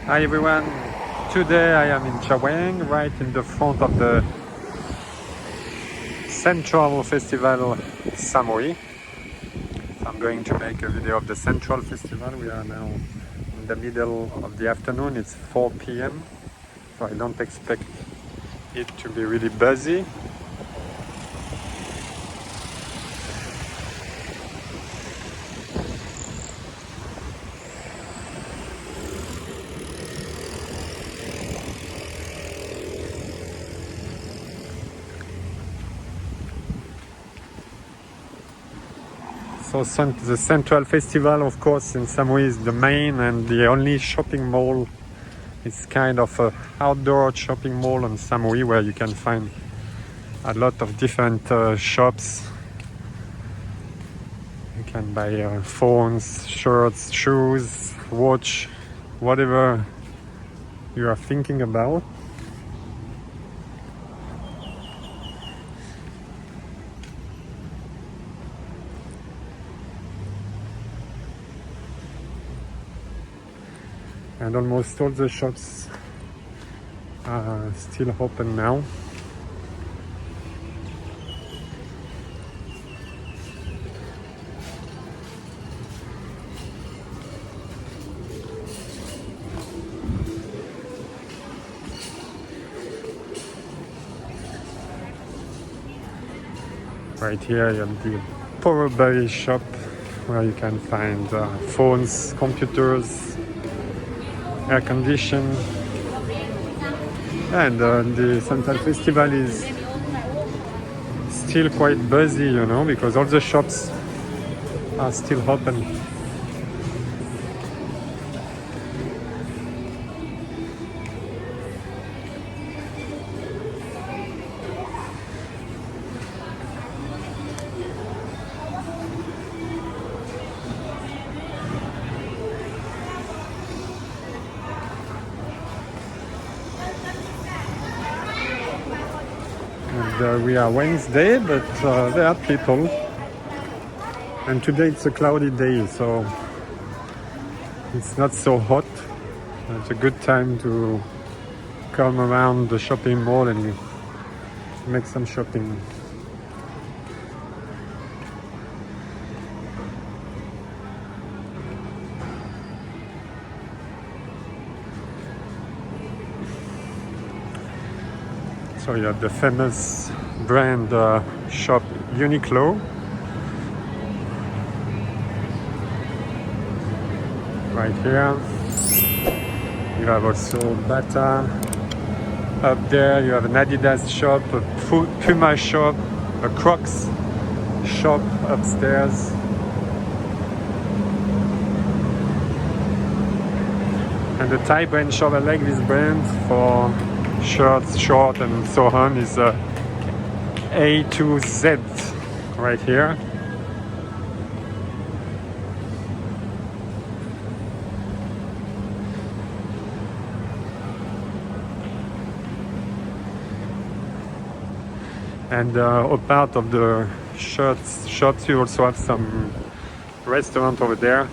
Hi everyone, today I am in Chaweng, right in the front of the Central Festival Samui. So I'm going to make a video of the Central Festival. We are now in the middle of the afternoon, it's 4 p.m. So I don't expect it to be really busy. So the Central Festival, of course, in Samui is the main and the only shopping mall. It's kind of a outdoor shopping mall in Samui where you can find a lot of different shops. You can buy phones, shirts, shoes, watch, whatever you are thinking about. And almost all the shops are still open now. Right here you have the Powerberry shop where you can find phones, computers, air condition. And the Central Festival is still quite busy, you know, because all the shops are still open. And we are Wednesday, but there are people. And today it's a cloudy day, so it's not so hot. It's a good time to come around the shopping mall and make some shopping. So you have the famous brand shop Uniqlo. Right here. You have also Bata. Up there you have an Adidas shop, a Puma shop, a Crocs shop upstairs. And the Thai brand shop, I like this brand for shirts, short and so on, is A to Z right here. And a part of the shops you also have some restaurant over there.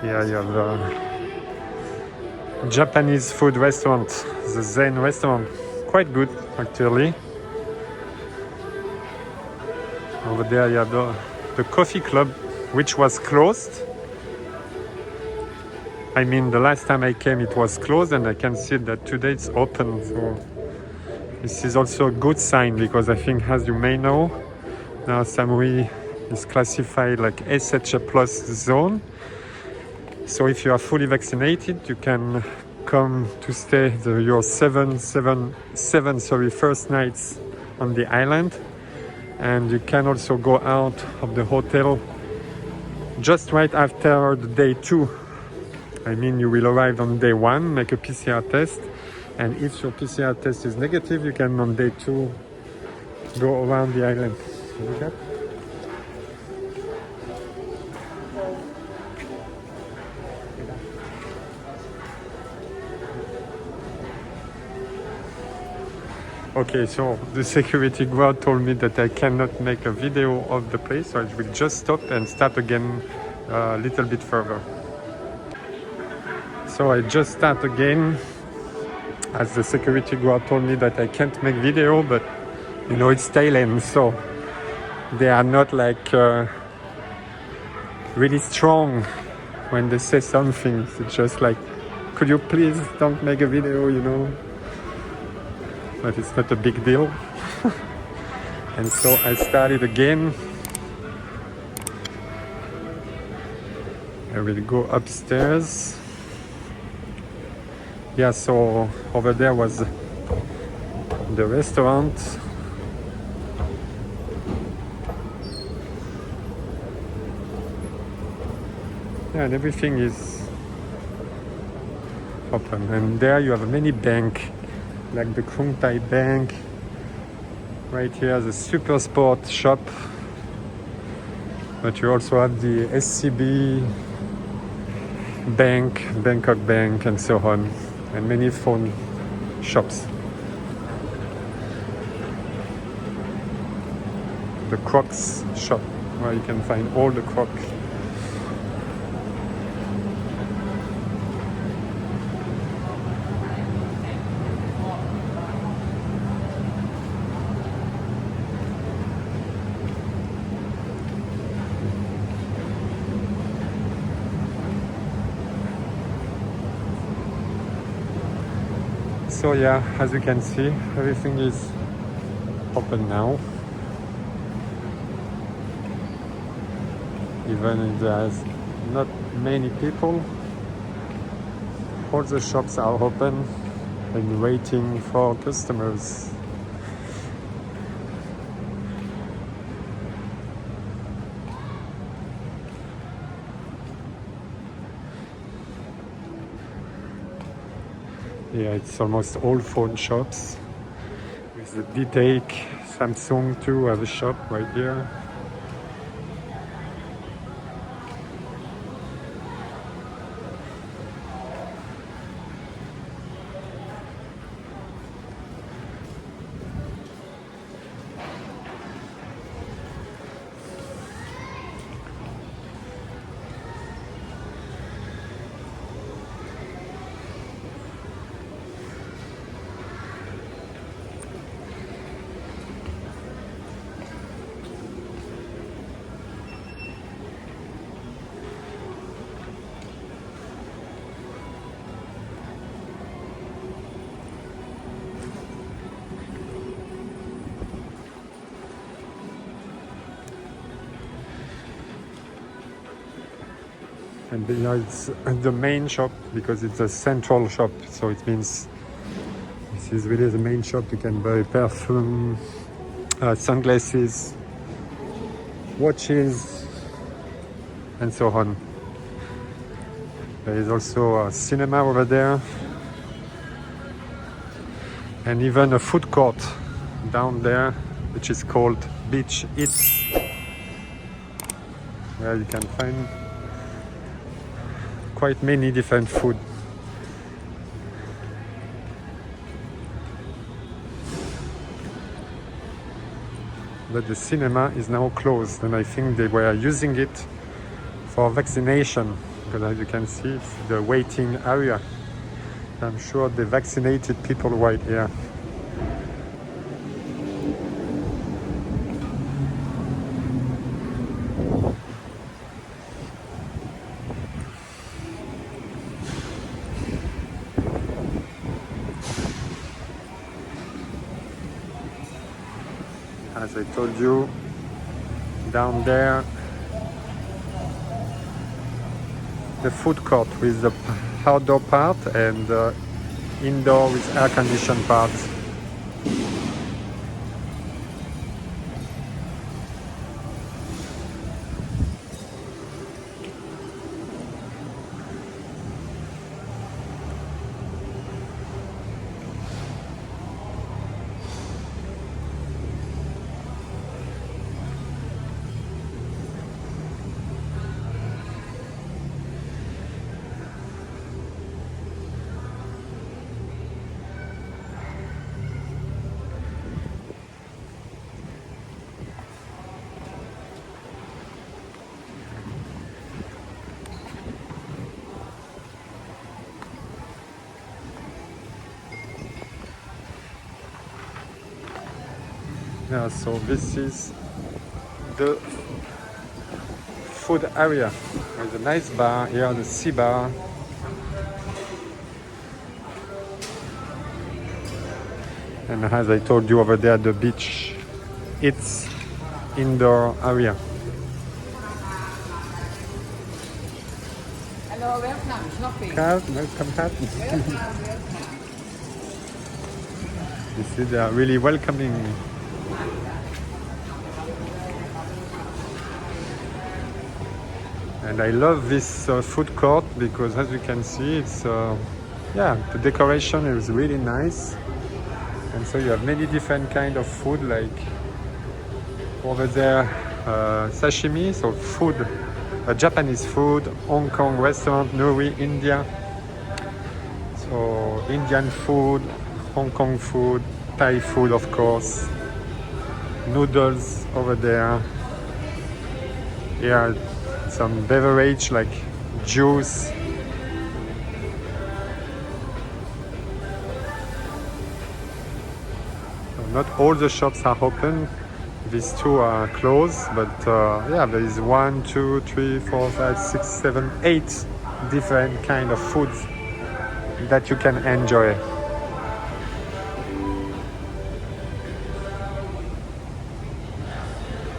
Yeah, you have a Japanese food restaurant, the Zen restaurant. Quite good, actually. Over there you have the coffee club, which was closed. I mean, the last time I came it was closed, and I can see that today it's open. So this is also a good sign, because I think, as you may know, now Samui is classified like SH plus zone. So if you are fully vaccinated, you can come to stay your first nights on the island, and you can also go out of the hotel just right after the day 2. I mean, you will arrive on day 1, make a PCR test, and if your PCR test is negative, you can on day 2 go around the island. See that? Okay, so the security guard told me that I cannot make a video of the place, so I will just stop and start again a little bit further. So I just start again, as the security guard told me that I can't make video, but you know, it's Thailand, so they are not like really strong when they say something. It's just like, could you please don't make a video, you know? But it's not a big deal. And so I started again. I will go upstairs. Yeah, so over there was the restaurant. Yeah, and everything is open. And there you have many banks, like the Krung Thai Bank. Right here, the Super Sport shop. But you also have the SCB Bank, Bangkok Bank, and so on. And many phone shops. The Crocs shop, where you can find all the Crocs. So yeah, as you can see, everything is open now. Even if there's not many people, all the shops are open and waiting for customers. Yeah, it's almost all phone shops. With the D-Take, Samsung too have a shop right here. And it's the main shop because it's a central shop, so it means this is really the main shop. You can buy perfume, sunglasses, watches, and so on. There is also a cinema over there, and even a food court down there, which is called Beach Eats, where you can find quite many different food. But the cinema is now closed, and I think they were using it for vaccination, because as you can see, it's the waiting area. I'm sure they vaccinated people right here. As I told you, down there, the food court with the outdoor part and the indoor with air conditioned part. Yeah, so this is the food area. There's a nice bar here, the sea bar. And as I told you over there, the beach, it's indoor area. Hello, welcome shopping. Welcome, You see, they are really welcoming me. And I love this food court because, as you can see, it's yeah, the decoration is really nice. And so you have many different kind of food, like over there, sashimi, so food, Japanese food, Hong Kong restaurant, Nuri, India. So Indian food, Hong Kong food, Thai food, of course, noodles over there. Here, some beverage like juice. Not all the shops are open. These two are closed, but yeah, there is 1, 2, 3, 4, 5, 6, 7, 8 different kind of foods that you can enjoy.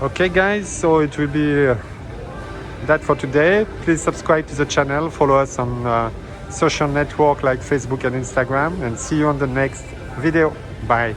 Okay guys, so it will be that for today. Please subscribe to the channel, follow us on social network like Facebook and Instagram, and see you on the next video. Bye.